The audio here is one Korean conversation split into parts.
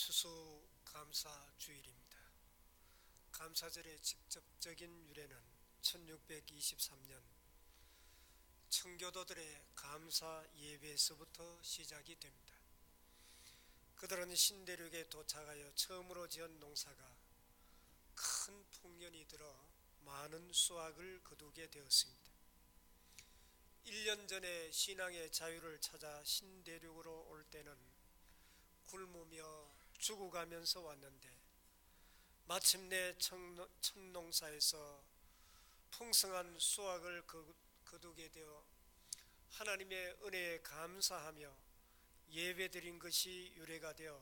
추수감사주일입니다. 감사절의 직접적인 유래는 1623년 청교도들의 감사 예배에서부터 시작이 됩니다. 그들은 신대륙에 도착하여 처음으로 지은 농사가 큰 풍년이 들어 많은 수확을 거두게 되었습니다. 1년 전에 신앙의 자유를 찾아 신대륙으로 올 때는 굶으며 죽어가면서 왔는데 마침내 첫 농사에서 풍성한 수확을 거두게 되어 하나님의 은혜에 감사하며 예배드린 것이 유래가 되어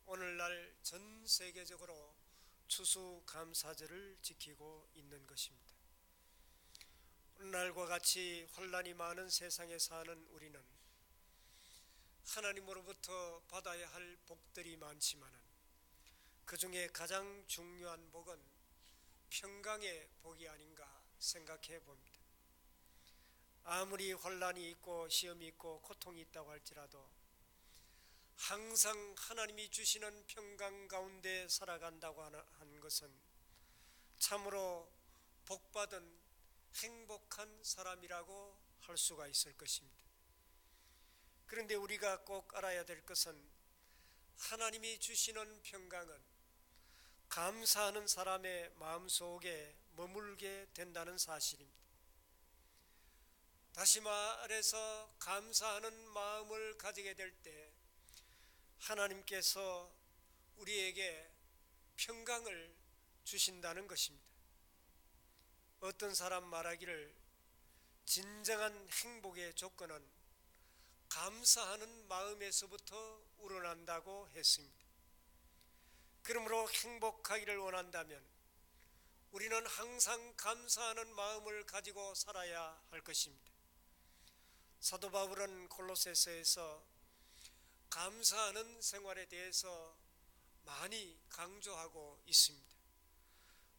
오늘날 전 세계적으로 추수감사절을 지키고 있는 것입니다. 오늘날과 같이 환난이 많은 세상에 사는 우리는 하나님으로부터 받아야 할 복들이 많지만은 그 중에 가장 중요한 복은 평강의 복이 아닌가 생각해 봅니다. 아무리 환난이 있고 시험이 있고 고통이 있다고 할지라도 항상 하나님이 주시는 평강 가운데 살아간다고 하는 것은 참으로 복받은 행복한 사람이라고 할 수가 있을 것입니다. 그런데 우리가 꼭 알아야 될 것은 하나님이 주시는 평강은 감사하는 사람의 마음속에 머물게 된다는 사실입니다. 다시 말해서 감사하는 마음을 가지게 될 때 하나님께서 우리에게 평강을 주신다는 것입니다. 어떤 사람 말하기를 진정한 행복의 조건은 감사하는 마음에서부터 우러난다고 했습니다. 그러므로 행복하기를 원한다면 우리는 항상 감사하는 마음을 가지고 살아야 할 것입니다. 사도 바울은 골로새서에서 감사하는 생활에 대해서 많이 강조하고 있습니다.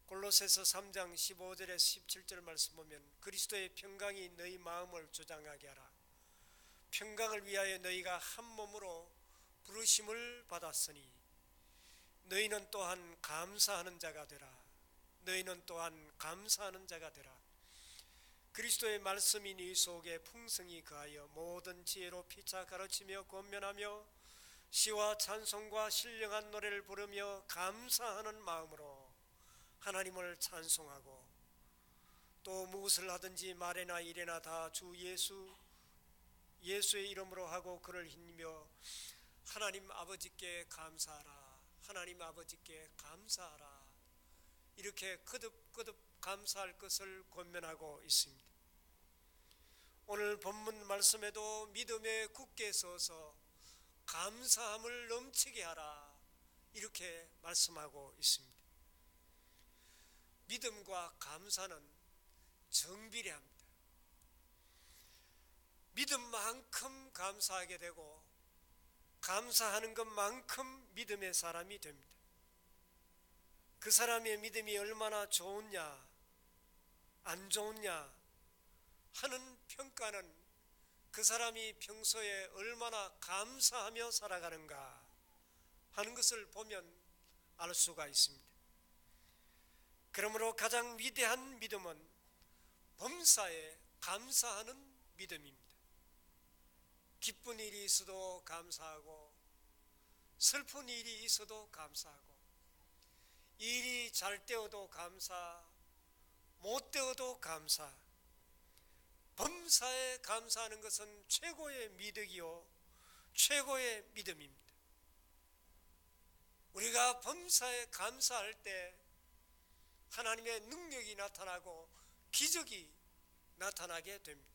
골로새서 3장 15절에서 17절 말씀 보면 그리스도의 평강이 너희 마음을 조장하게 하라. 평강을 위하여 너희가 한 몸으로 부르심을 받았으니 너희는 또한 감사하는 자가 되라. 너희는 또한 감사하는 자가 되라. 그리스도의 말씀이 네 속에 풍성히 거하여 모든 지혜로 피차 가르치며 권면하며 시와 찬송과 신령한 노래를 부르며 감사하는 마음으로 하나님을 찬송하고 또 무엇을 하든지 말이나 일이나 다 주 예수의 이름으로 하고 그를 힘입어 하나님 아버지께 감사하라. 하나님 아버지께 감사하라. 이렇게 거듭거듭 감사할 것을 권면하고 있습니다. 오늘 본문 말씀에도 믿음에 굳게 서서 감사함을 넘치게 하라. 이렇게 말씀하고 있습니다. 믿음과 감사는 정비례합니다. 믿음만큼 감사하게 되고 감사하는 것만큼 믿음의 사람이 됩니다. 그 사람의 믿음이 얼마나 좋으냐 안 좋으냐 하는 평가는 그 사람이 평소에 얼마나 감사하며 살아가는가 하는 것을 보면 알 수가 있습니다. 그러므로 가장 위대한 믿음은 범사에 감사하는 믿음입니다. 기쁜 일이 있어도 감사하고 슬픈 일이 있어도 감사하고 일이 잘 되어도 감사, 못 되어도 감사. 범사에 감사하는 것은 최고의 미덕이요 최고의 믿음입니다. 우리가 범사에 감사할 때 하나님의 능력이 나타나고 기적이 나타나게 됩니다.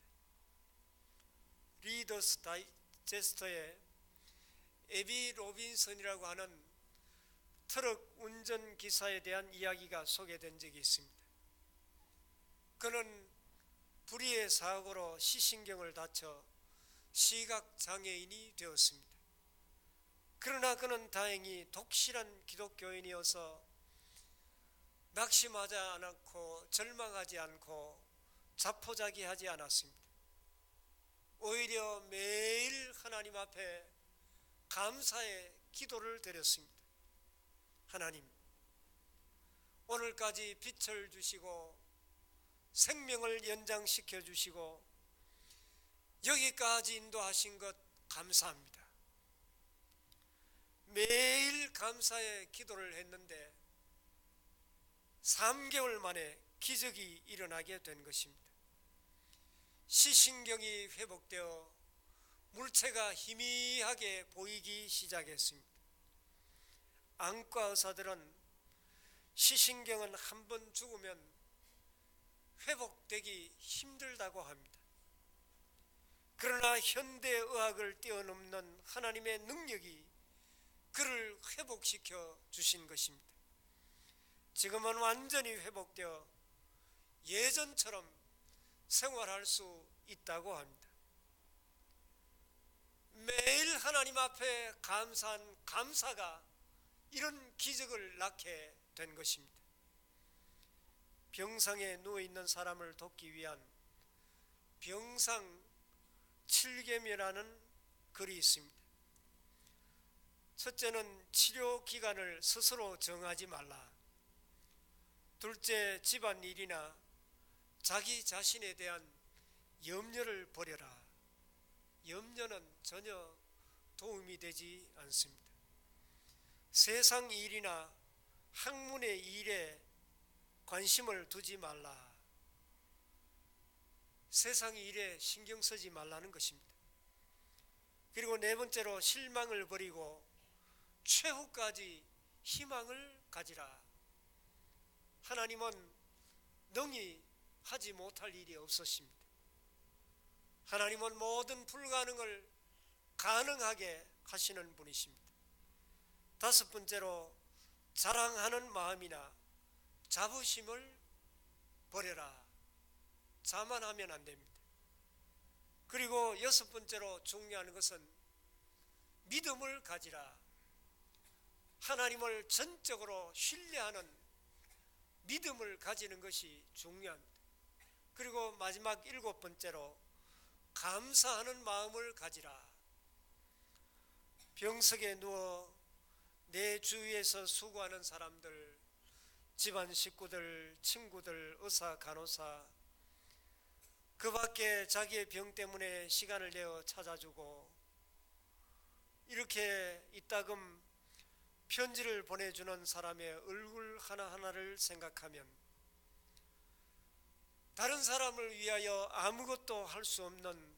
리더스 다이제스터에 에비 로빈슨이라고 하는 트럭 운전기사에 대한 이야기가 소개된 적이 있습니다. 그는 불의의 사고로 시신경을 다쳐 시각장애인이 되었습니다. 그러나 그는 다행히 독실한 기독교인이어서 낙심하지 않고 절망하지 않고 자포자기하지 않았습니다. 오히려 매일 하나님 앞에 감사의 기도를 드렸습니다. 하나님, 오늘까지 빛을 주시고 생명을 연장시켜 주시고 여기까지 인도하신 것 감사합니다. 매일 감사의 기도를 했는데 3개월 만에 기적이 일어나게 된 것입니다. 시신경이 회복되어 물체가 희미하게 보이기 시작했습니다. 안과 의사들은 시신경은 한 번 죽으면 회복되기 힘들다고 합니다. 그러나 현대의학을 뛰어넘는 하나님의 능력이 그를 회복시켜 주신 것입니다. 지금은 완전히 회복되어 예전처럼 생활할 수 있다고 합니다. 매일 하나님 앞에 감사한 감사가 이런 기적을 낳게 된 것입니다. 병상에 누워있는 사람을 돕기 위한 병상 7계명이라는 글이 있습니다. 첫째는 치료 기간을 스스로 정하지 말라. 둘째, 집안일이나 자기 자신에 대한 염려를 버려라. 염려는 전혀 도움이 되지 않습니다. 세상 일이나 학문의 일에 관심을 두지 말라. 세상 일에 신경 쓰지 말라는 것입니다. 그리고 네 번째로 실망을 버리고 최후까지 희망을 가지라. 하나님은 능히 하지 못할 일이 없으십니다. 하나님은 모든 불가능을 가능하게 하시는 분이십니다. 다섯 번째로 자랑하는 마음이나 자부심을 버려라. 자만하면 안 됩니다. 그리고 여섯 번째로 중요한 것은 믿음을 가지라. 하나님을 전적으로 신뢰하는 믿음을 가지는 것이 중요합니다. 그리고 마지막 일곱 번째로 감사하는 마음을 가지라. 병석에 누워 내 주위에서 수고하는 사람들, 집안 식구들, 친구들, 의사, 간호사, 그 밖에 자기의 병 때문에 시간을 내어 찾아주고 이렇게 이따금 편지를 보내주는 사람의 얼굴 하나하나를 생각하면 다른 사람을 위하여 아무것도 할 수 없는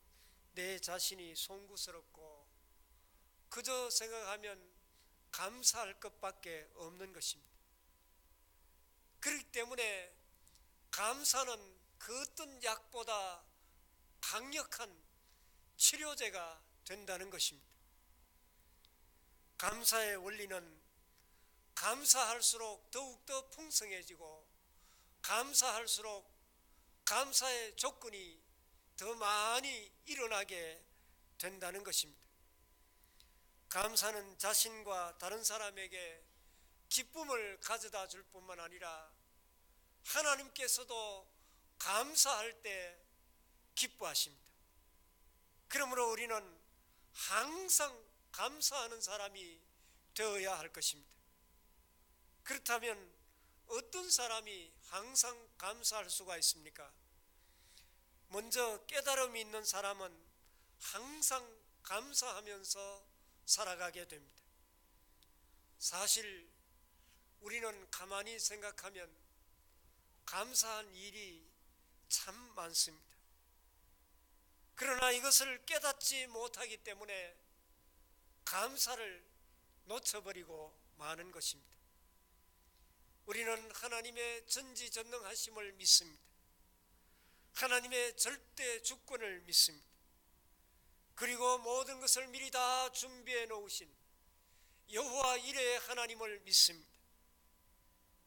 내 자신이 송구스럽고 그저 생각하면 감사할 것밖에 없는 것입니다. 그렇기 때문에 감사는 그 어떤 약보다 강력한 치료제가 된다는 것입니다. 감사의 원리는 감사할수록 더욱더 풍성해지고 감사할수록 감사의 조건이 더 많이 일어나게 된다는 것입니다. 감사는 자신과 다른 사람에게 기쁨을 가져다 줄 뿐만 아니라 하나님께서도 감사할 때 기뻐하십니다. 그러므로 우리는 항상 감사하는 사람이 되어야 할 것입니다. 그렇다면 어떤 사람이 항상 감사할 수가 있습니까? 먼저 깨달음이 있는 사람은 항상 감사하면서 살아가게 됩니다. 사실 우리는 가만히 생각하면 감사한 일이 참 많습니다. 그러나 이것을 깨닫지 못하기 때문에 감사를 놓쳐버리고 마는 것입니다. 우리는 하나님의 전지전능하심을 믿습니다. 하나님의 절대 주권을 믿습니다. 그리고 모든 것을 미리 다 준비해 놓으신 여호와 이레의 하나님을 믿습니다.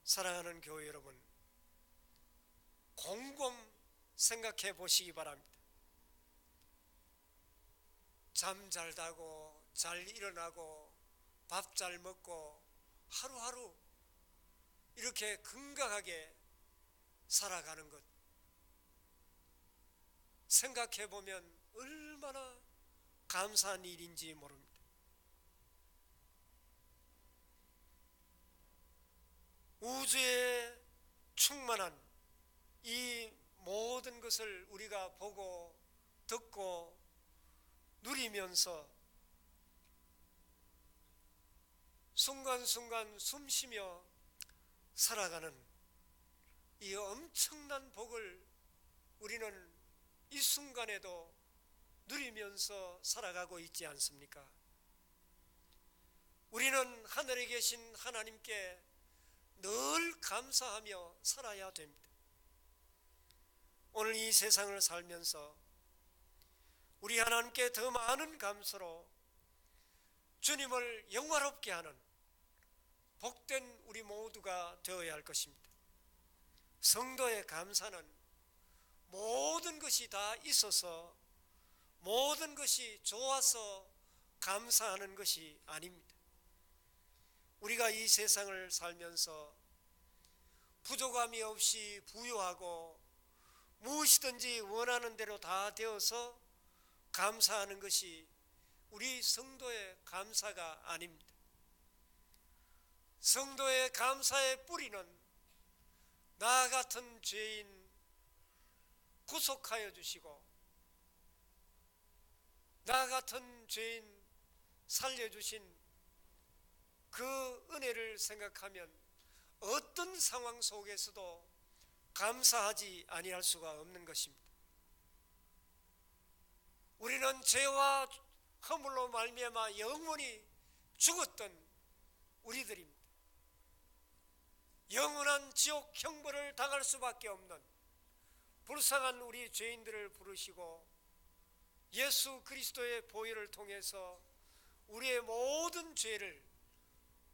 사랑하는 교회 여러분, 곰곰 생각해 보시기 바랍니다. 잠 잘 자고 잘 일어나고 밥 잘 먹고 하루하루 이렇게 건강하게 살아가는 것 생각해 보면 얼마나 감사한 일인지 모릅니다. 우주에 충만한 이 모든 것을 우리가 보고 듣고 누리면서 순간순간 숨쉬며 살아가는 이 엄청난 복을 우리는 이 순간에도 누리면서 살아가고 있지 않습니까? 우리는 하늘에 계신 하나님께 늘 감사하며 살아야 됩니다. 오늘 이 세상을 살면서 우리 하나님께 더 많은 감사로 주님을 영화롭게 하는 복된 우리 모두가 되어야 할 것입니다. 성도의 감사는 모든 것이 다 있어서 모든 것이 좋아서 감사하는 것이 아닙니다. 우리가 이 세상을 살면서 부족함이 없이 부유하고 무엇이든지 원하는 대로 다 되어서 감사하는 것이 우리 성도의 감사가 아닙니다. 성도의 감사의 뿌리는 나 같은 죄인 구속하여 주시고 나 같은 죄인 살려주신 그 은혜를 생각하면 어떤 상황 속에서도 감사하지 아니할 수가 없는 것입니다. 우리는 죄와 허물로 말미암아 영원히 죽었던 우리들입니다. 영원한 지옥 형벌을 당할 수밖에 없는 불쌍한 우리 죄인들을 부르시고 예수 그리스도의 보혈을 통해서 우리의 모든 죄를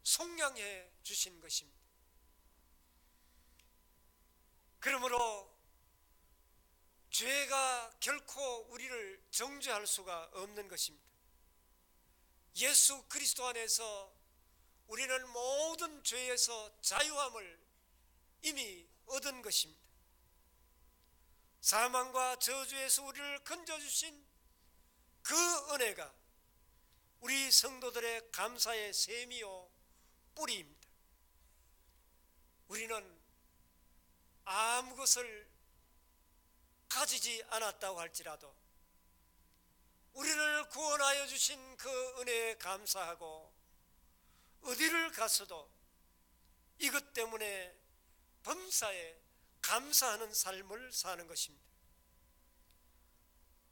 속량해 주신 것입니다. 그러므로 죄가 결코 우리를 정죄할 수가 없는 것입니다. 예수 그리스도 안에서 우리는 모든 죄에서 자유함을 이미 얻은 것입니다. 사망과 저주에서 우리를 건져주신 그 은혜가 우리 성도들의 감사의 셈이요 뿌리입니다. 우리는 아무 것을 가지지 않았다고 할지라도 우리를 구원하여 주신 그 은혜에 감사하고 어디를 가서도 이것 때문에 범사에 감사하는 삶을 사는 것입니다.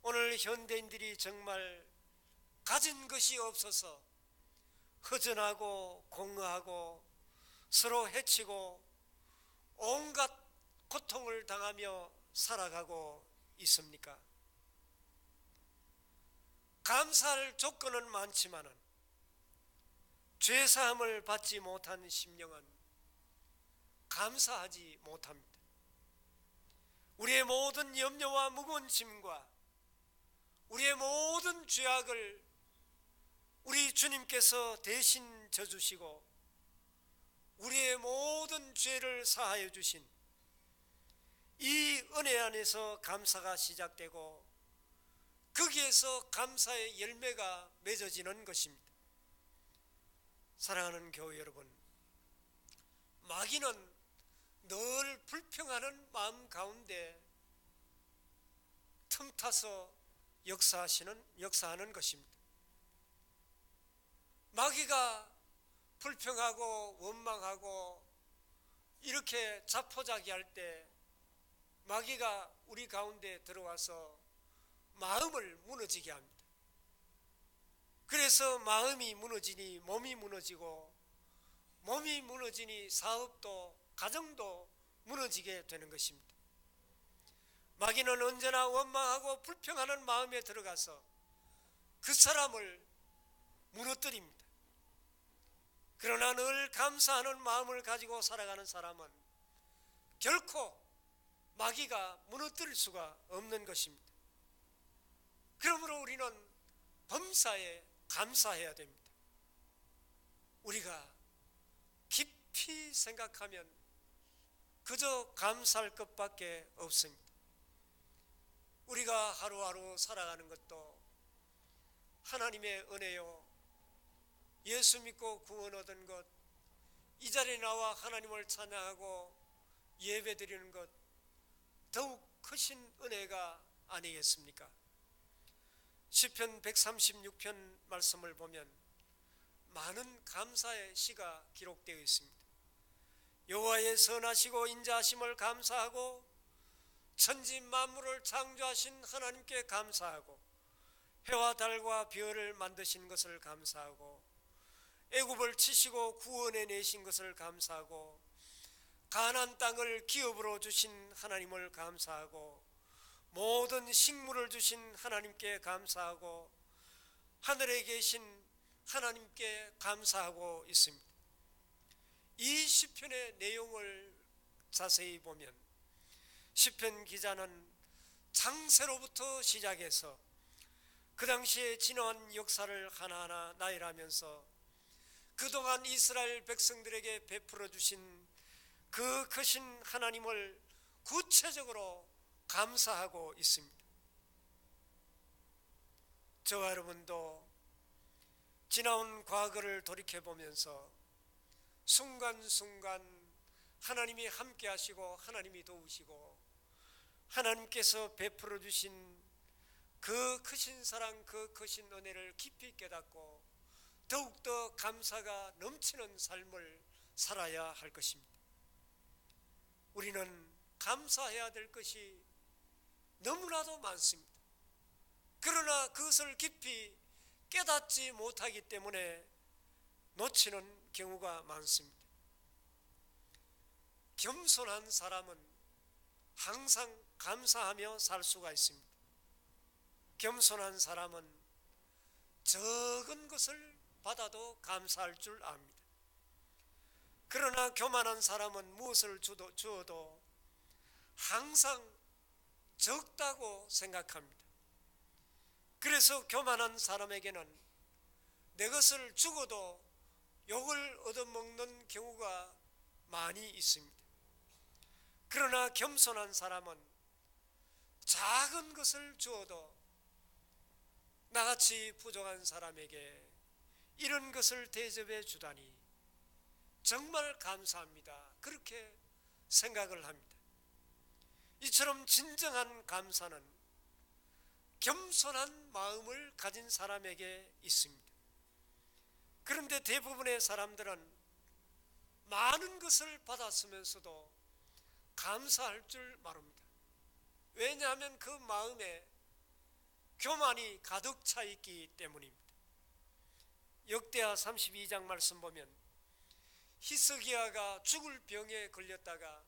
오늘 현대인들이 정말 가진 것이 없어서 허전하고 공허하고 서로 해치고 온갖 고통을 당하며 살아가고 있습니까? 감사할 조건은 많지만은 죄사함을 받지 못한 심령은 감사하지 못합니다. 우리의 모든 염려와 무거운 짐과 우리의 모든 죄악을 우리 주님께서 대신 져주시고 우리의 모든 죄를 사하여 주신 이 은혜 안에서 감사가 시작되고 거기에서 감사의 열매가 맺어지는 것입니다. 사랑하는 교회 여러분, 마귀는 늘 불평하는 마음 가운데 틈타서 역사하는 것입니다. 마귀가 불평하고 원망하고 이렇게 자포자기할 때 마귀가 우리 가운데 들어와서 마음을 무너지게 합니다. 그래서 마음이 무너지니 몸이 무너지고 몸이 무너지니 사업도 가정도 무너지게 되는 것입니다. 마귀는 언제나 원망하고 불평하는 마음에 들어가서 그 사람을 무너뜨립니다. 그러나 늘 감사하는 마음을 가지고 살아가는 사람은 결코 마귀가 무너뜨릴 수가 없는 것입니다. 그러므로 우리는 범사에 감사해야 됩니다. 우리가 깊이 생각하면 그저 감사할 것밖에 없습니다. 우리가 하루하루 살아가는 것도 하나님의 은혜요, 예수 믿고 구원 얻은 것, 이 자리에 나와 하나님을 찬양하고 예배드리는 것 더욱 크신 은혜가 아니겠습니까? 시편 136편 말씀을 보면 많은 감사의 시가 기록되어 있습니다. 여호와의 선하시고 인자하심을 감사하고 천지 만물을 창조하신 하나님께 감사하고 해와 달과 별을 만드신 것을 감사하고 애굽을 치시고 구원해 내신 것을 감사하고 가나안 땅을 기업으로 주신 하나님을 감사하고 모든 식물을 주신 하나님께 감사하고 하늘에 계신 하나님께 감사하고 있습니다. 이 시편의 내용을 자세히 보면 시편 기자는 창세로부터 시작해서 그 당시에 지나온 역사를 하나하나 나열하면서 그동안 이스라엘 백성들에게 베풀어 주신 그 크신 하나님을 구체적으로 감사하고 있습니다. 저와 여러분도 지나온 과거를 돌이켜보면서 순간순간 하나님이 함께 하시고 하나님이 도우시고 하나님께서 베풀어 주신 그 크신 사랑, 그 크신 은혜를 깊이 깨닫고 더욱더 감사가 넘치는 삶을 살아야 할 것입니다. 우리는 감사해야 될 것이 너무나도 많습니다. 그러나 그것을 깊이 깨닫지 못하기 때문에 놓치는 경우가 많습니다. 겸손한 사람은 항상 감사하며 살 수가 있습니다. 겸손한 사람은 적은 것을 받아도 감사할 줄 압니다. 그러나 교만한 사람은 무엇을 주어도 항상 적다고 생각합니다. 그래서 교만한 사람에게는 내 것을 주고도 욕을 얻어먹는 경우가 많이 있습니다. 그러나 겸손한 사람은 작은 것을 주어도 나같이 부족한 사람에게 이런 것을 대접해 주다니 정말 감사합니다. 그렇게 생각을 합니다. 이처럼 진정한 감사는 겸손한 마음을 가진 사람에게 있습니다. 그런데 대부분의 사람들은 많은 것을 받았으면서도 감사할 줄 모릅니다. 왜냐하면 그 마음에 교만이 가득 차 있기 때문입니다. 역대하 32장 말씀 보면 히스기야가 죽을 병에 걸렸다가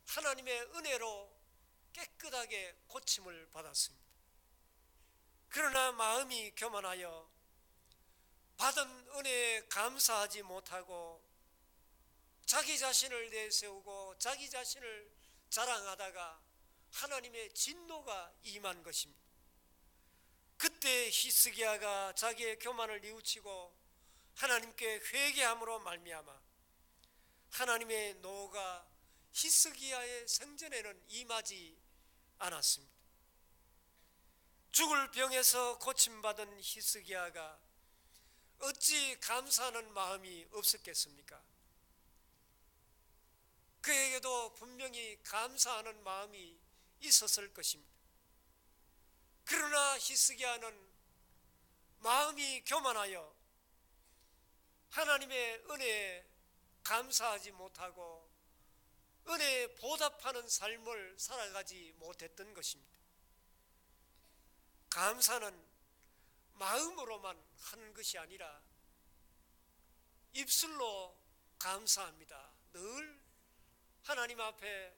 하나님의 은혜로 깨끗하게 고침을 받았습니다. 그러나 마음이 교만하여 받은 은혜에 감사하지 못하고 자기 자신을 내세우고 자기 자신을 자랑하다가 하나님의 진노가 임한 것입니다. 그때 히스기야가 자기의 교만을 뉘우치고 하나님께 회개함으로 말미암아 하나님의 노가 히스기야의 생전에는 임하지 않았습니다. 죽을 병에서 고침받은 히스기야가 어찌 감사하는 마음이 없었겠습니까? 그에게도 분명히 감사하는 마음이 있었을 것입니다. 그러나 히스기야는 마음이 교만하여 하나님의 은혜에 감사하지 못하고 은혜에 보답하는 삶을 살아가지 못했던 것입니다. 감사는 마음으로만 하는 것이 아니라 입술로 감사합니다. 늘 하나님 앞에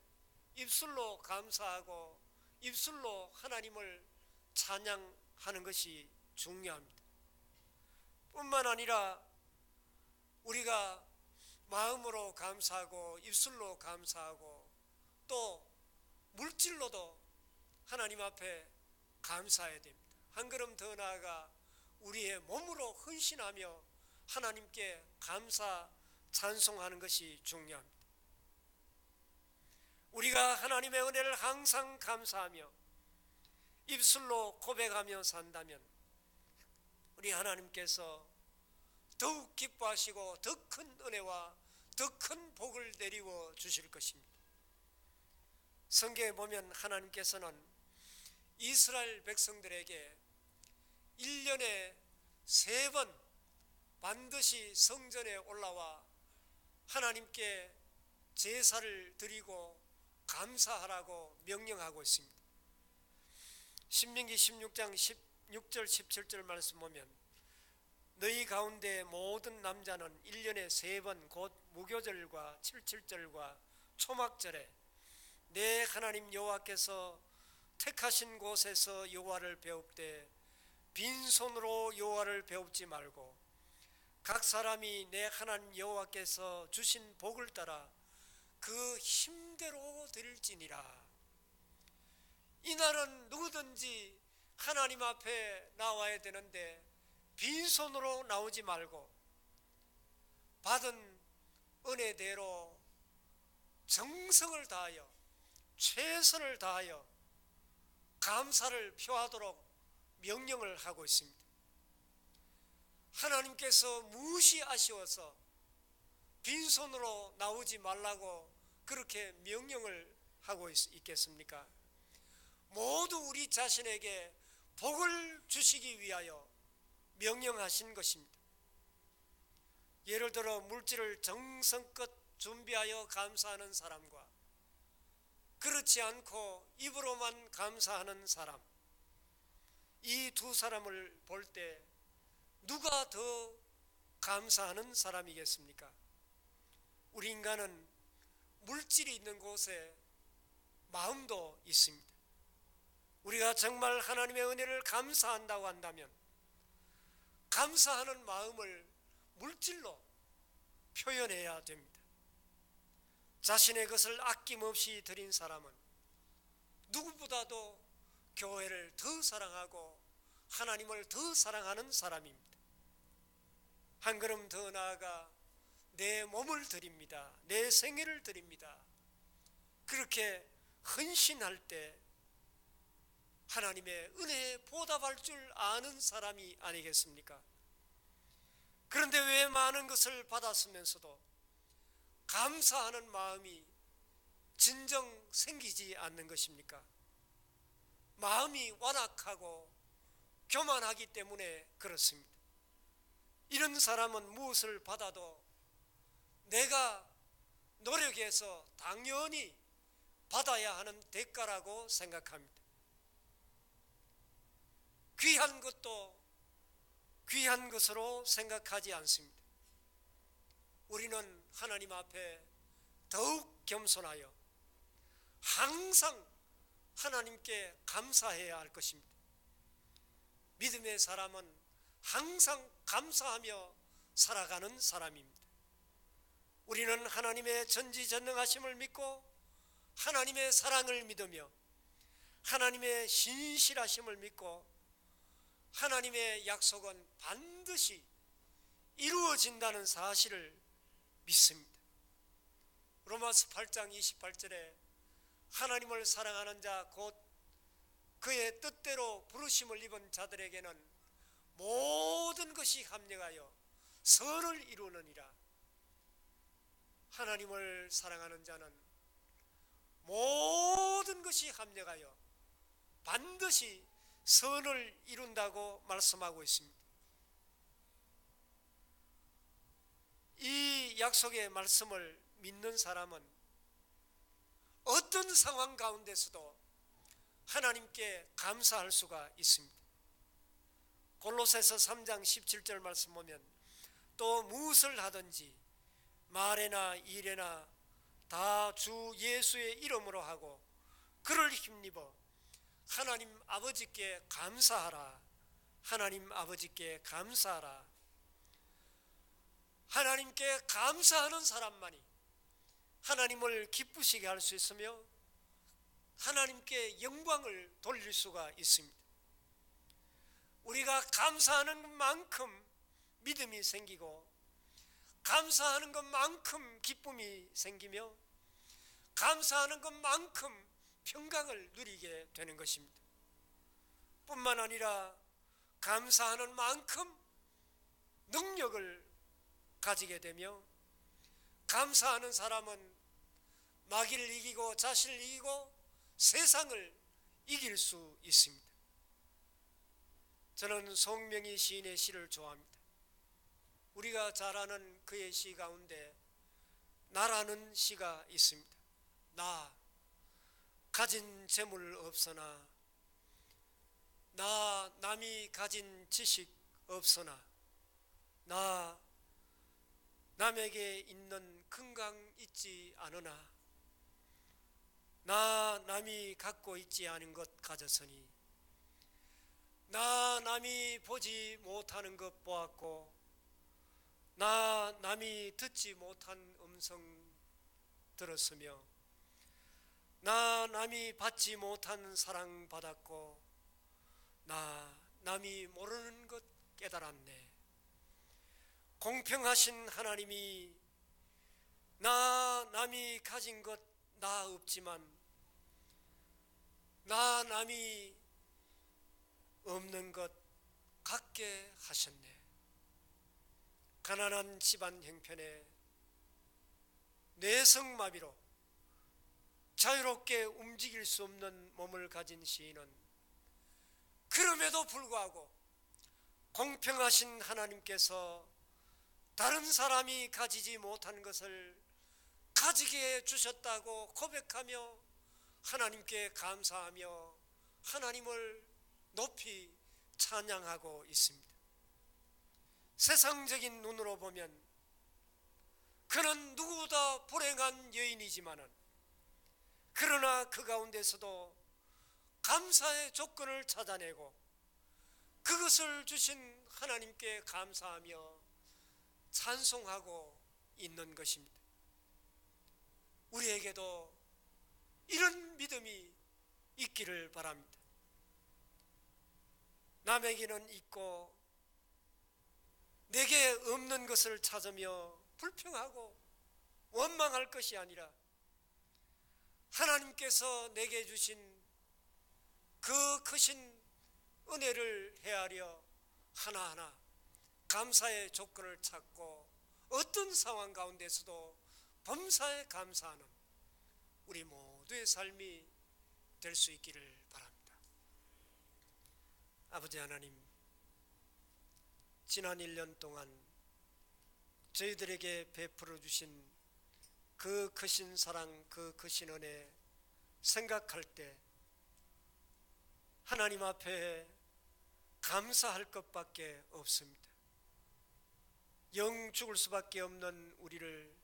입술로 감사하고 입술로 하나님을 찬양하는 것이 중요합니다. 뿐만 아니라 우리가 마음으로 감사하고 입술로 감사하고 또 물질로도 하나님 앞에 감사해야 됩니다. 한 걸음 더 나아가 우리의 몸으로 헌신하며 하나님께 감사 찬송하는 것이 중요합니다. 우리가 하나님의 은혜를 항상 감사하며 입술로 고백하며 산다면 우리 하나님께서 더욱 기뻐하시고 더 큰 은혜와 더 큰 복을 내리워 주실 것입니다. 성경에 보면 하나님께서는 이스라엘 백성들에게 1년에 3번 반드시 성전에 올라와 하나님께 제사를 드리고 감사하라고 명령하고 있습니다. 신명기 16장 16절 17절 말씀 보면 너희 가운데 모든 남자는 1년에 3번 곧 무교절과 77절과 초막절에 내 하나님 여호와께서 택하신 곳에서 여호와를 배웁되 빈손으로 여호와를 배웁지 말고 각 사람이 내 하나님 여호와께서 주신 복을 따라 그 힘대로 드릴지니라. 이날은 누구든지 하나님 앞에 나와야 되는데 빈손으로 나오지 말고 받은 은혜대로 정성을 다하여 최선을 다하여 감사를 표하도록 명령을 하고 있습니다. 하나님께서 무엇이 아쉬워서 빈손으로 나오지 말라고 그렇게 명령을 하고 있겠습니까? 모두 우리 자신에게 복을 주시기 위하여 명령하신 것입니다. 예를 들어 물질을 정성껏 준비하여 감사하는 사람과 그렇지 않고 입으로만 감사하는 사람, 이 두 사람을 볼 때 누가 더 감사하는 사람이겠습니까? 우리 인간은 물질이 있는 곳에 마음도 있습니다. 우리가 정말 하나님의 은혜를 감사한다고 한다면 감사하는 마음을 물질로 표현해야 됩니다. 자신의 것을 아낌없이 드린 사람은 누구보다도 교회를 더 사랑하고 하나님을 더 사랑하는 사람입니다. 한 걸음 더 나아가 내 몸을 드립니다. 내 생애를 드립니다. 그렇게 헌신할 때 하나님의 은혜에 보답할 줄 아는 사람이 아니겠습니까? 그런데 왜 많은 것을 받았으면서도 감사하는 마음이 진정 생기지 않는 것입니까? 마음이 완악하고 교만하기 때문에 그렇습니다. 이런 사람은 무엇을 받아도 내가 노력해서 당연히 받아야 하는 대가라고 생각합니다. 귀한 것도 귀한 것으로 생각하지 않습니다. 우리는 하나님 앞에 더욱 겸손하여 항상 하나님께 감사해야 할 것입니다. 믿음의 사람은 항상 감사하며 살아가는 사람입니다. 우리는 하나님의 전지전능하심을 믿고 하나님의 사랑을 믿으며 하나님의 신실하심을 믿고 하나님의 약속은 반드시 이루어진다는 사실을 믿습니다. 로마서 8장 28절에 하나님을 사랑하는 자 곧 그의 뜻대로 부르심을 입은 자들에게는 모든 것이 합력하여 선을 이루느니라. 하나님을 사랑하는 자는 모든 것이 합력하여 반드시 선을 이룬다고 말씀하고 있습니다. 이 약속의 말씀을 믿는 사람은 어떤 상황 가운데서도 하나님께 감사할 수가 있습니다. 골로새서 3장 17절 말씀 보면 또 무엇을 하든지 말에나 일에나 다 주 예수의 이름으로 하고 그를 힘입어 하나님 아버지께 감사하라. 하나님 아버지께 감사하라. 하나님께 감사하는 사람만이 하나님을 기쁘시게 할 수 있으며 하나님께 영광을 돌릴 수가 있습니다. 우리가 감사하는 것만큼 믿음이 생기고 감사하는 것만큼 기쁨이 생기며 감사하는 것만큼 평강을 누리게 되는 것입니다. 뿐만 아니라 감사하는 만큼 능력을 가지게 되며, 감사하는 사람은 마귀를 이기고 자신을 이기고 세상을 이길 수 있습니다. 저는 송명희 시인의 시를 좋아합니다. 우리가 잘 아는 그의 시 가운데 나라는 시가 있습니다. 나 가진 재물 없으나, 나 남이 가진 지식 없으나, 나 남에게 있는 건강 있지 않으나, 나 남이 갖고 있지 않은 것 가졌으니, 나 남이 보지 못하는 것 보았고, 나 남이 듣지 못한 음성 들었으며, 나 남이 받지 못한 사랑 받았고, 나 남이 모르는 것 깨달았네. 공평하신 하나님이 나 남이 가진 것 나 없지만, 나 남이 없는 것 갖게 하셨네. 가난한 집안 형편에 뇌성마비로 자유롭게 움직일 수 없는 몸을 가진 시인은 그럼에도 불구하고 공평하신 하나님께서 다른 사람이 가지지 못한 것을 가지게 해주셨다고 고백하며 하나님께 감사하며 하나님을 높이 찬양하고 있습니다. 세상적인 눈으로 보면 그는 누구보다 불행한 여인이지만은, 그러나 그 가운데서도 감사의 조건을 찾아내고 그것을 주신 하나님께 감사하며 찬송하고 있는 것입니다. 우리에게도 이런 믿음이 있기를 바랍니다. 남에게는 있고 내게 없는 것을 찾으며 불평하고 원망할 것이 아니라, 하나님께서 내게 주신 그 크신 은혜를 헤아려 하나하나 감사의 조건을 찾고 어떤 상황 가운데서도 범사에 감사하는 우리 모두의 삶이 될 수 있기를 바랍니다. 아버지 하나님, 지난 1년 동안 저희들에게 베풀어 주신 그 크신 사랑, 그 크신 은혜 생각할 때 하나님 앞에 감사할 것밖에 없습니다. 영 죽을 수밖에 없는 우리를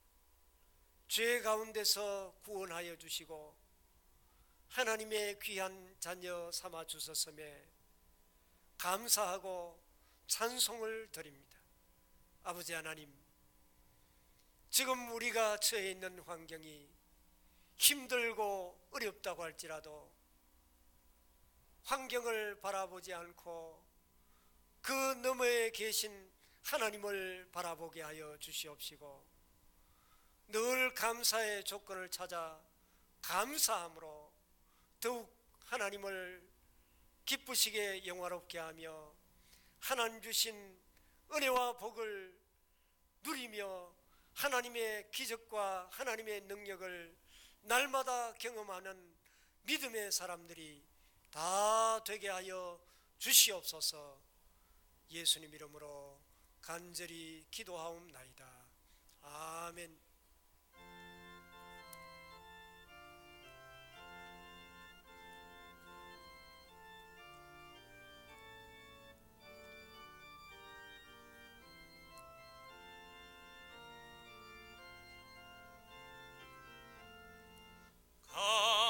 죄 가운데서 구원하여 주시고 하나님의 귀한 자녀 삼아 주셨음에 감사하고 찬송을 드립니다. 아버지 하나님, 지금 우리가 처해 있는 환경이 힘들고 어렵다고 할지라도 환경을 바라보지 않고 그 너머에 계신 하나님을 바라보게 하여 주시옵시고, 늘 감사의 조건을 찾아 감사함으로 더욱 하나님을 기쁘시게 영화롭게 하며 하나님 주신 은혜와 복을 누리며 하나님의 기적과 하나님의 능력을 날마다 경험하는 믿음의 사람들이 다 되게 하여 주시옵소서. 예수님 이름으로 간절히 기도하옵나이다. 아멘.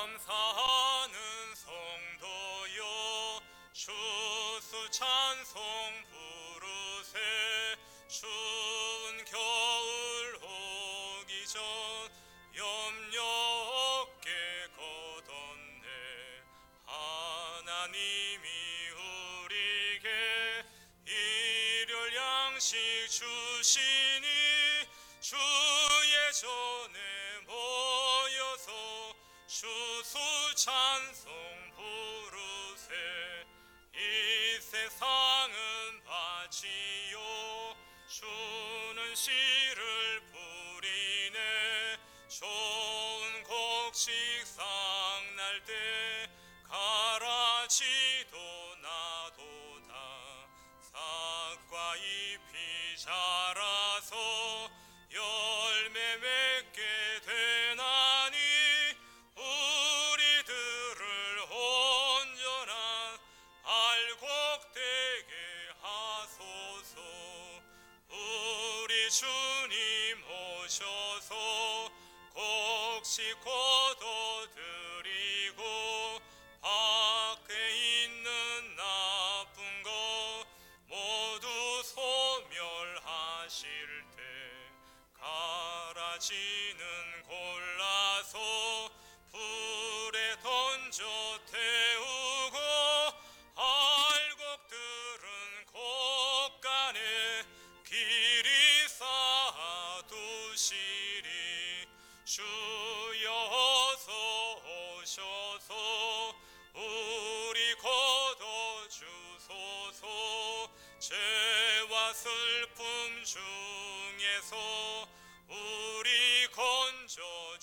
감사하는 성도여 추수 찬송 부르세. 추운 겨울 오기 전 염려 없게 걷었네. 하나님이 우리에게 일요일 양식 주시니 주의 전에 모여서 추수 찬송 부르세. 이 세상은 바지요 주는 씨를 뿌리네. 좋은 곡식상 날 때 가라지도 나도다. 싹과 잎이 자라서 열매 맺게 되나니 우리들을 온전한 알곡되게 하소서. 우리 주님 오셔서 곡식 거둬들이고 밖에 있는 나쁜 것 모두 소멸하실 때 가라지는 골라서 불에 던져 태우고 알곡들은 곳간에 길이 쌓아두시리. 주여 어서 오셔서 우리 거둬주소서. 죄와 슬픔 중에서 우리 건져주소서.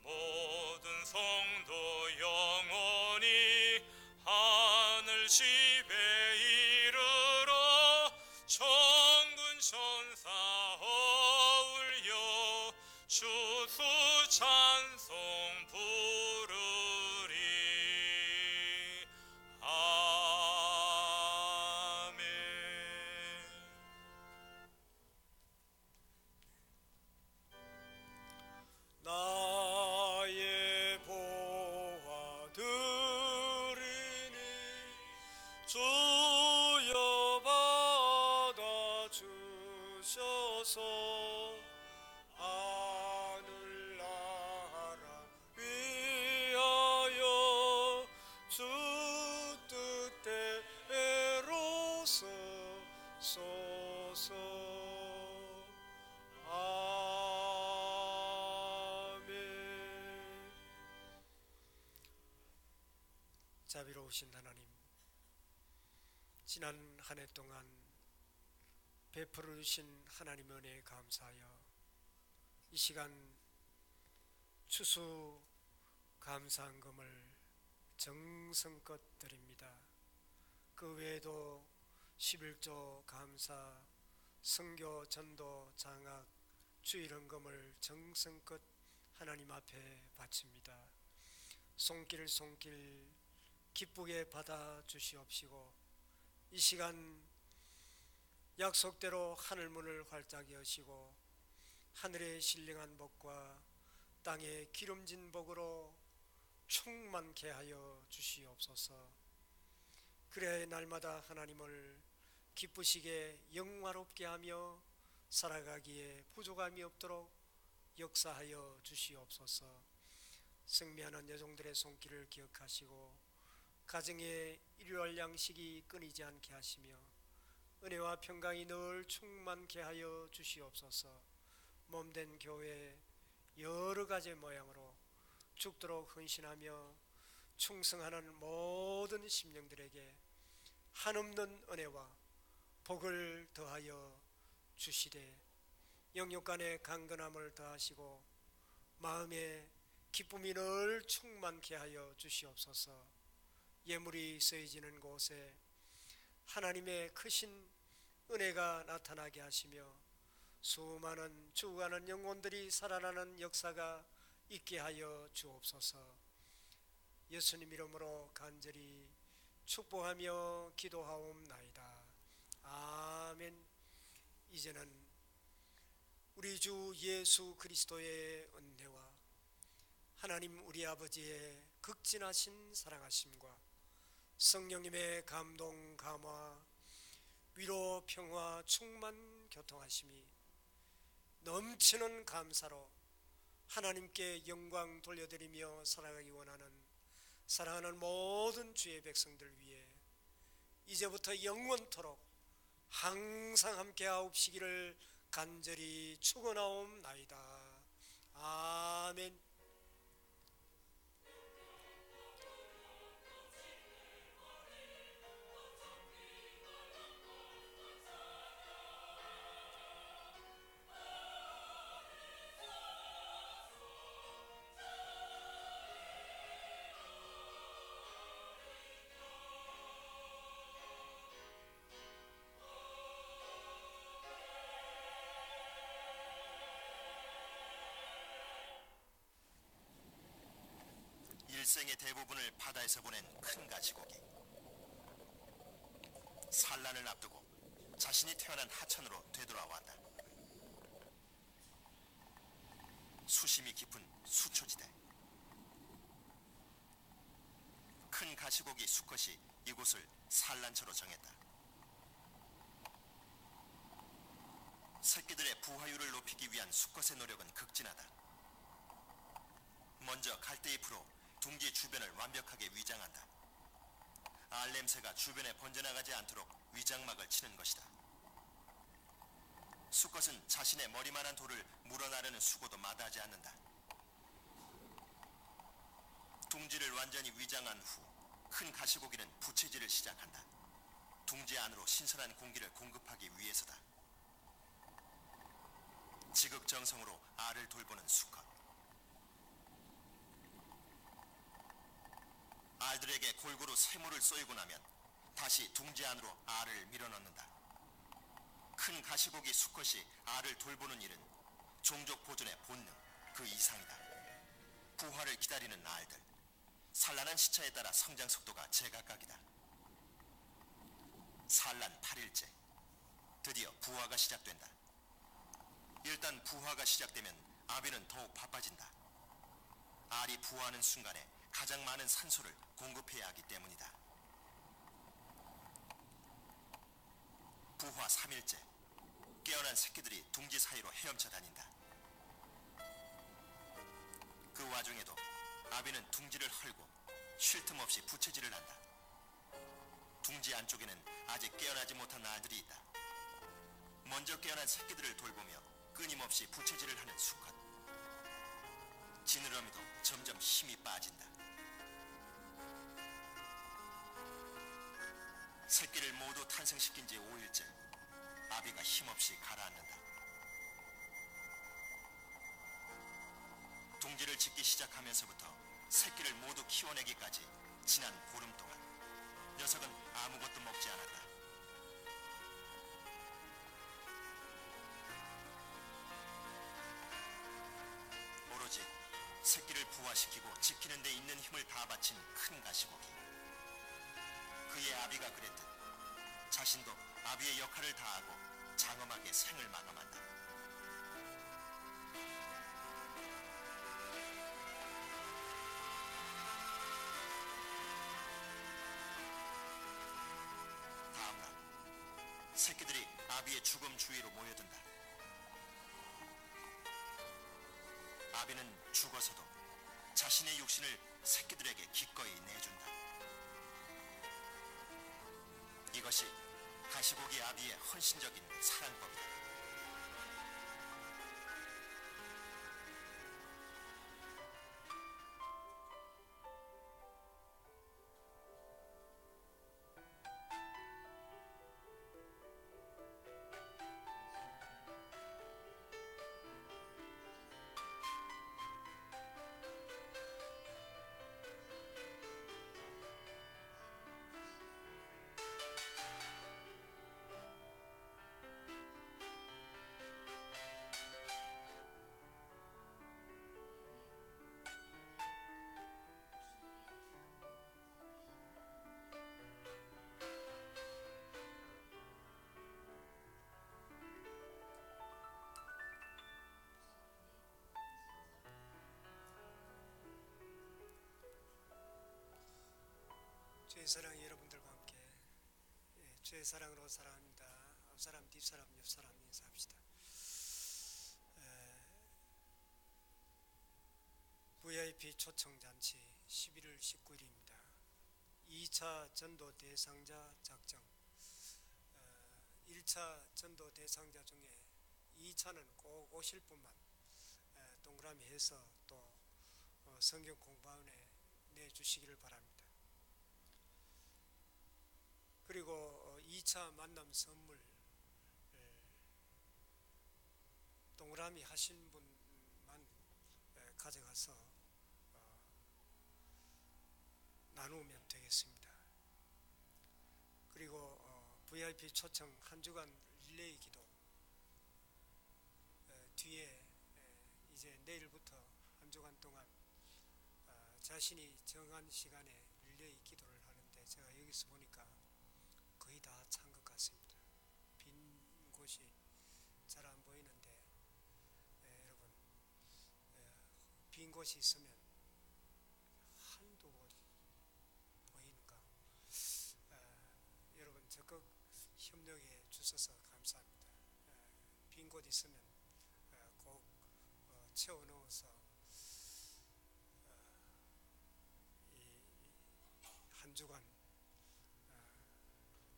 모든 성도 영원히 하늘 집에 이르러 천군 천사 어울려 주수 찬송 부르리. 아멘. 나의 보화 드리니 주여 받아주셔서 하늘나라 위하여 주 뜻대로 서소서. 아멘. 자비로우신 하나님, 지난 한 해 동안 베풀어 주신 하나님의 은혜에 감사하여 이 시간 추수 감사한금을 정성껏 드립니다. 그 외에도 11조 감사, 선교, 전도, 장학, 주일헌금을 정성껏 하나님 앞에 바칩니다. 손길 기쁘게 받아 주시옵시고 이 시간 약속대로 하늘문을 활짝 여시고 하늘의 신령한 복과 땅의 기름진 복으로 충만케 하여 주시옵소서. 그래야 날마다 하나님을 기쁘시게 영화롭게 하며 살아가기에 부족함이 없도록 역사하여 주시옵소서. 승리하는 여종들의 손길을 기억하시고 가정의 일요일 양식이 끊이지 않게 하시며 은혜와 평강이 늘 충만케 하여 주시옵소서. 몸된 교회 여러 가지 모양으로 죽도록 헌신하며 충성하는 모든 심령들에게 한없는 은혜와 복을 더하여 주시되 영육간의 강건함을 더하시고 마음의 기쁨이 늘 충만케 하여 주시옵소서. 예물이 쓰여지는 곳에 하나님의 크신 은혜가 나타나게 하시며 수많은 죽어가는 영혼들이 살아나는 역사가 있게 하여 주옵소서. 예수님 이름으로 간절히 축복하며 기도하옵나이다. 아멘. 이제는 우리 주 예수 그리스도의 은혜와 하나님 우리 아버지의 극진하신 사랑하심과 성령님의 감동 감화 위로 평화 충만 교통하심이 넘치는 감사로 하나님께 영광 돌려드리며 살아가기 원하는 사랑하는 모든 주의 백성들 위해 이제부터 영원토록 항상 함께 하옵시기를 간절히 축원하옵나이다. 아멘. 일생의 대부분을 바다에서 보낸 큰 가시고기. 산란을 앞두고 자신이 태어난 하천으로 되돌아왔다. 수심이 깊은 수초지대. 큰 가시고기 수컷이 이곳을 산란처로 정했다. 새끼들의 부화율을 높이기 위한 수컷의 노력은 극진하다. 먼저 갈대잎으로 둥지 주변을 완벽하게 위장한다. 알 냄새가 주변에 번져나가지 않도록 위장막을 치는 것이다. 수컷은 자신의 머리만한 돌을 물어나르는 수고도 마다하지 않는다. 둥지를 완전히 위장한 후 큰 가시고기는 부채질을 시작한다. 둥지 안으로 신선한 공기를 공급하기 위해서다. 지극정성으로 알을 돌보는 수컷. 알들에게 골고루 새물을 쏘이고 나면 다시 둥지 안으로 알을 밀어넣는다. 큰 가시고기 수컷이 알을 돌보는 일은 종족 보존의 본능 그 이상이다. 부화를 기다리는 알들. 산란한 시차에 따라 성장 속도가 제각각이다. 산란 8일째. 드디어 부화가 시작된다. 일단 부화가 시작되면 아비는 더욱 바빠진다. 알이 부화하는 순간에 가장 많은 산소를 공급해야 하기 때문이다. 부화 3일째. 깨어난 새끼들이 둥지 사이로 헤엄쳐 다닌다. 그 와중에도 아비는 둥지를 헐고 쉴 틈 없이 부채질을 한다. 둥지 안쪽에는 아직 깨어나지 못한 알들이 있다. 먼저 깨어난 새끼들을 돌보며 끊임없이 부채질을 하는 수컷. 지느러미도 점점 힘이 빠진다. 새끼를 모두 탄생시킨 지 5일째. 아비가 힘없이 가라앉는다. 둥지를 짓기 시작하면서부터 새끼를 모두 키워내기까지 지난 보름 동안 녀석은 아무것도 먹지 않았다. 오로지 새끼를 부화시키고 지키는 데 있는 힘을 다 바친 큰 가시고기. 그의 아비가 그랬듯 자신도 아비의 역할을 다하고 장엄하게 생을 마감한다. 다음날 새끼들이 아비의 죽음 주위로 모여든다. 아비는 죽어서도 자신의 육신을 새끼들에게 기꺼이 내준다. 이것이 가시고기 아비의 헌신적인 사랑법이다. 주의 사랑 여러분들과 함께 주의 사랑으로 사랑합니다. 앞사람 뒷사람 옆사람 인사합시다. VIP 초청잔치 11월 19일입니다. 2차 전도 대상자 작정. 1차 전도 대상자 중에 2차는 꼭 오실 분만 동그라미 해서 또 성경 공부원에 내주시기를 바랍니다. 그리고 2차 만남 선물 동그라미 하신 분만 가져가서 나누면 되겠습니다. 그리고 VIP 초청 한 주간 릴레이 기도 뒤에 이제 내일부터 한 주간 동안 자신이 정한 시간에 릴레이 기도를 하는데 제가 여기서 보니까 거의 다 찬 것 같습니다. 빈 곳이 잘 안 보이는데 여러분 빈 곳이 있으면 한두 곳 보이는가? 여러분 적극 협력해 주셔서 감사합니다. 빈 곳 있으면 꼭 채워 넣어서 한 주간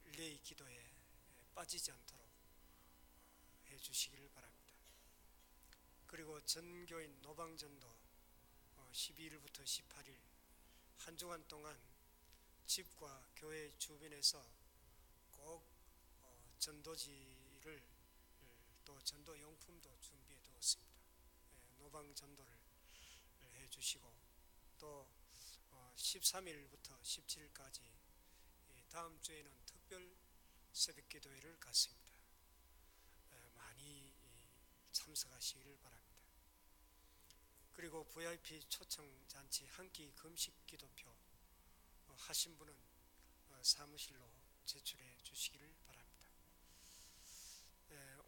릴레이 기도에 빠지지 않도록 해 주시기를 바랍니다. 그리고 전교인 노방전도 12일부터 18일 한 주간 동안 집과 교회 주변에서 꼭 전도지를 또 전도 용품도 준비해 두었습니다. 노방 전도를 해 주시고 또 13일부터 17일까지 다음 주에는 특별 새벽 기도회를 갖습니다. 많이 참석하시기를 바랍니다. 그리고 VIP 초청 잔치 한 끼 금식 기도표 하신 분은 사무실로 제출해 주시기를 바랍니다.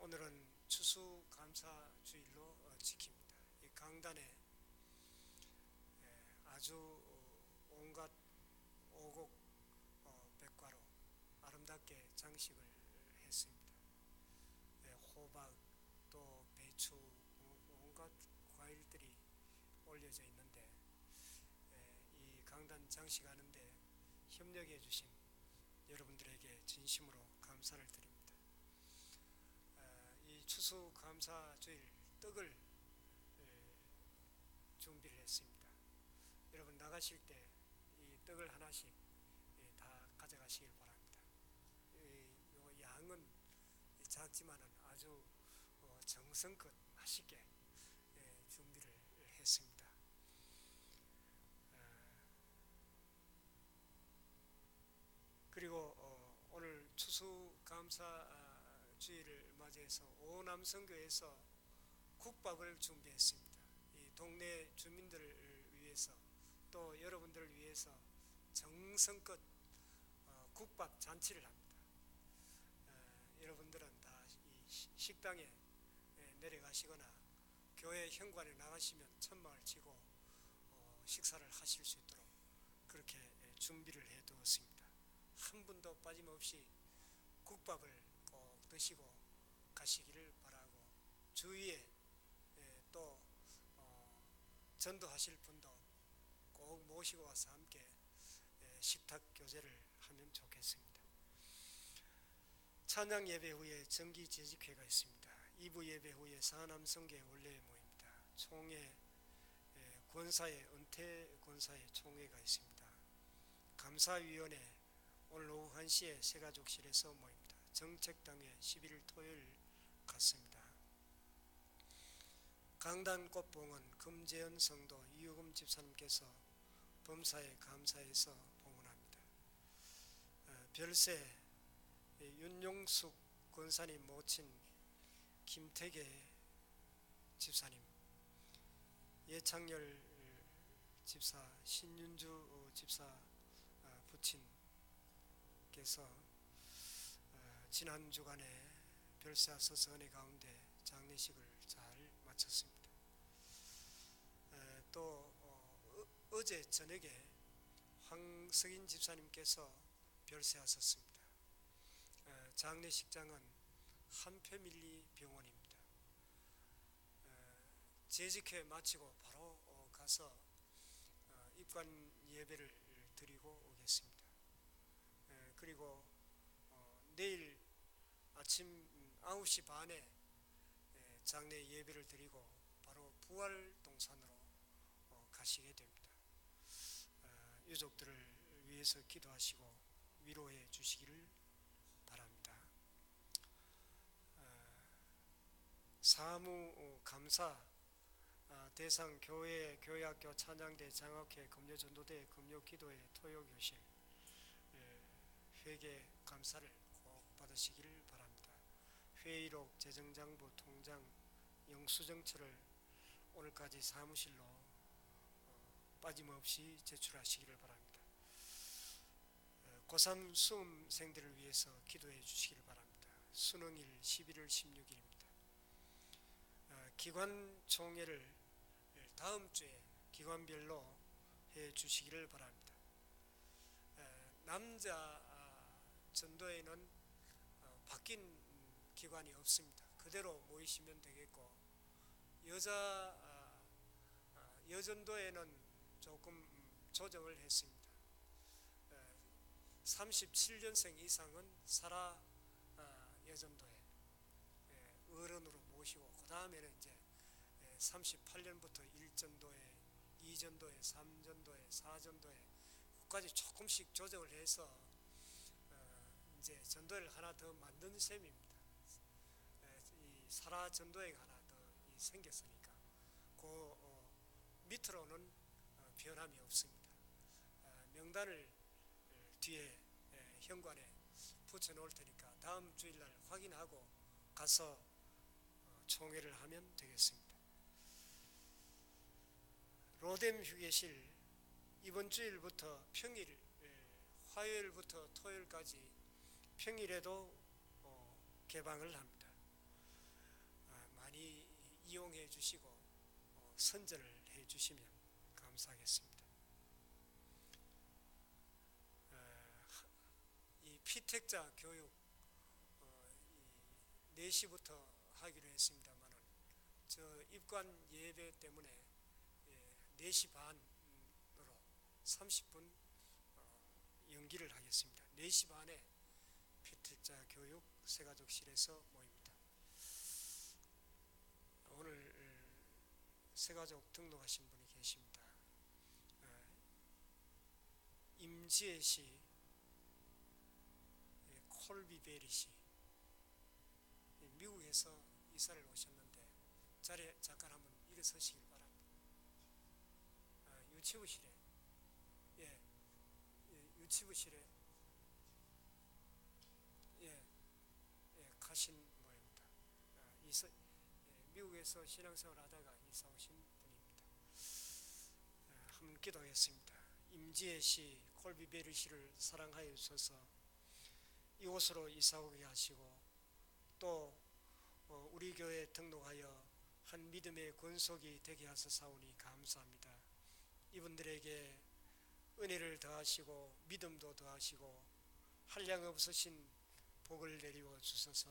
오늘은 추수감사주일로 지킵니다. 이 강단에 아주 온갖 오곡 백과로 아름답게 장식을 했습니다. 호박 또 배추 온갖 과일들이 올려져 있는데 이 강단 장식하는데 협력해 주신 여러분들에게 진심으로 감사를 드립니다. 이 추수감사주일 떡을 준비를 했습니다. 여러분 나가실 때 이 떡을 하나씩 다 가져가시길 바랍니다. 이 양은 작지만은 아주 정성껏 맛있게 준비를 했습니다. 그리고 오늘 추수감사주일을 맞이해서 오남선교에서 국밥을 준비했습니다. 이 동네 주민들을 위해서 또 여러분들을 위해서 정성껏 국밥 잔치를 합니다. 여러분들은 다 이 식당에 내려가시거나 교회 현관에 나가시면 천막을 치고 식사를 하실 수 있도록 그렇게 준비를 해 두었습니다. 한 분도 빠짐없이 국밥을 꼭 드시고 가시기를 바라고 주위에 또 전도하실 분도 꼭 모시고 와서 함께 식탁 교제를 하면 좋겠습니다. 찬양 예배 후에 정기 재직회가 있습니다. 2부 예배 후에 상하남 성교회 원래 모입니다. 총회 권사의 은퇴 권사의 총회가 있습니다. 감사위원회 오늘 오후 1시에 새가족실에서 모입니다. 정책당회 11일 토요일 같습니다. 강단 꽃봉은 금재현 성도 이유금 집사님께서 범사에 감사해서 봉헌합니다. 별세 윤용숙 권사님 모친 김태계 집사님, 예창열 집사, 신윤주 집사 부친께서 지난 주간에 별세하소서 은혜 가운데 장례식을 잘 마쳤습니다. 또 어제 저녁에 황석인 집사님께서 별세하셨습니다. 장례식장은 한패밀리 병원입니다. 재직회 마치고 바로 가서 입관 예배를 드리고 오겠습니다. 그리고 내일 아침 9시 반에 장례 예배를 드리고 바로 부활동산으로 가시게 됩니다. 유족들을 위해서 기도하시고 위로해 주시기를 바랍니다. 사무 감사 대상 교회, 교회학교, 찬양대, 장학회, 금요전도대, 금요기도회, 토요교실 회계 감사를 꼭 받으시기를 바랍니다. 회의록, 재정장부, 통장, 영수증처를 오늘까지 사무실로 빠짐없이 제출하시기를 바랍니다. 고3 수험생들을 위해서 기도해 주시기를 바랍니다. 수능일 11월 16일입니다. 기관총회를 다음 주에 기관별로 해 주시기를 바랍니다. 남자 전도회는 바뀐 기관이 없습니다. 그대로 모이시면 되겠고, 여전도회는 조금 조정을 했습니다. 37년생 이상은 살아 여전도회 어른으로 모시고, 그 다음에는 이제 38년부터 1전도회, 2전도회, 3전도회, 4전도회 까지 조금씩 조정을 해서 이제 전도회를 하나 더 만든 셈입니다. 이 살아 전도회가 하나 더 생겼으니까 그 밑으로는 변함이 없습니다. 명단을 뒤에 현관에 붙여 놓을 테니까 다음 주일날 확인하고 가서 총회를 하면 되겠습니다. 로뎀 휴게실 이번 주일부터 평일, 화요일부터 토요일까지 평일에도 개방을 합니다. 많이 이용해 주시고 선전을 해 주시면 감사하겠습니다. 이 피택자 교육 4시부터 하기로 했습니다만은 저 입관 예배 때문에 4시 반으로 30분 연기를 하겠습니다. 4시 반에 피택자 교육 새가족실에서 모입니다. 오늘 새가족 등록하신 분이 계십니다. 임지혜 씨, 콜비베리 씨, 미국에서 이사를 오셨는데 자리에 잠깐 한번 일어서시길 바랍니다. 유치부실에 유치부실에 가신 모양입니다. 미국에서 신앙생활 하다가 이사 오신 분입니다. 한번 기도하겠습니다. 임지혜 씨, 콜비베리 씨를 사랑하여 주셔서 이곳으로 이사 오게 하시고, 또 우리 교회에 등록하여 한 믿음의 권속이 되게 하소서오니 감사합니다. 이분들에게 은혜를 더하시고 믿음도 더하시고 한량없으신 복을 내리워 주셔서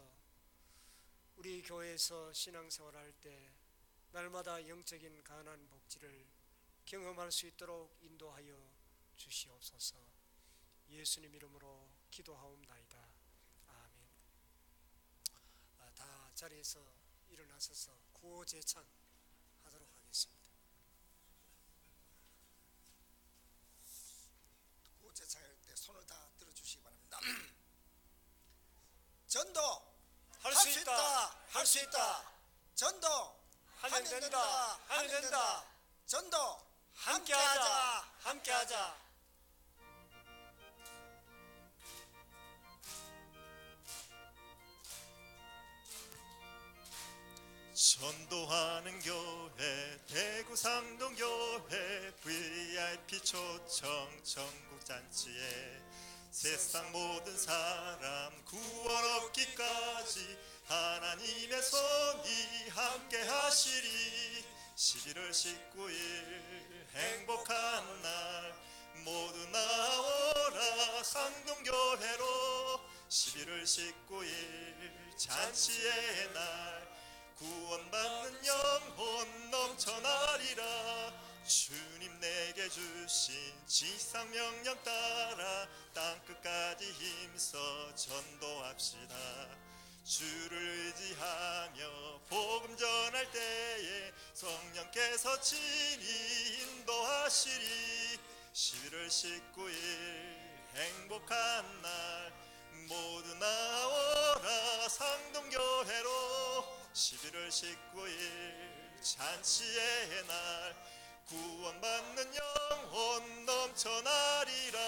우리 교회에서 신앙생활할 때 날마다 영적인 가난 복지를 경험할 수 있도록 인도하여 주시옵소서. 예수님 이름으로 기도하옵나이다. 아멘. 다 자리에서 일어나셔서 구호제창 하도록 하겠습니다. 구호제창할 때 손을 다 들어주시기 바랍니다. 전도 할 수 있다. 할 수 있다. 전도 하면 된다. 하면 된다. 전도 함께하자. 함께하자. 전도하는 교회 대구 상동교회 VIP 초청 전국잔치에 세상 모든 사람 구원 얻기까지 하나님의 손이 함께 하시리. 11월 19일 행복한 날 모두 나오라 상동교회로. 11월 19일 잔치의 날 구원받는 영혼 넘쳐나리라. 주님 내게 주신 지상명령 따라 땅끝까지 힘써 전도합시다. 주를 의지하며 복음 전할 때에 성령께서 친히 인도하시리. 11월 19일 행복한 날 모두 나오라 상동교회로. 11월 19일 잔치의 날 구원받는 영혼 넘쳐나리라.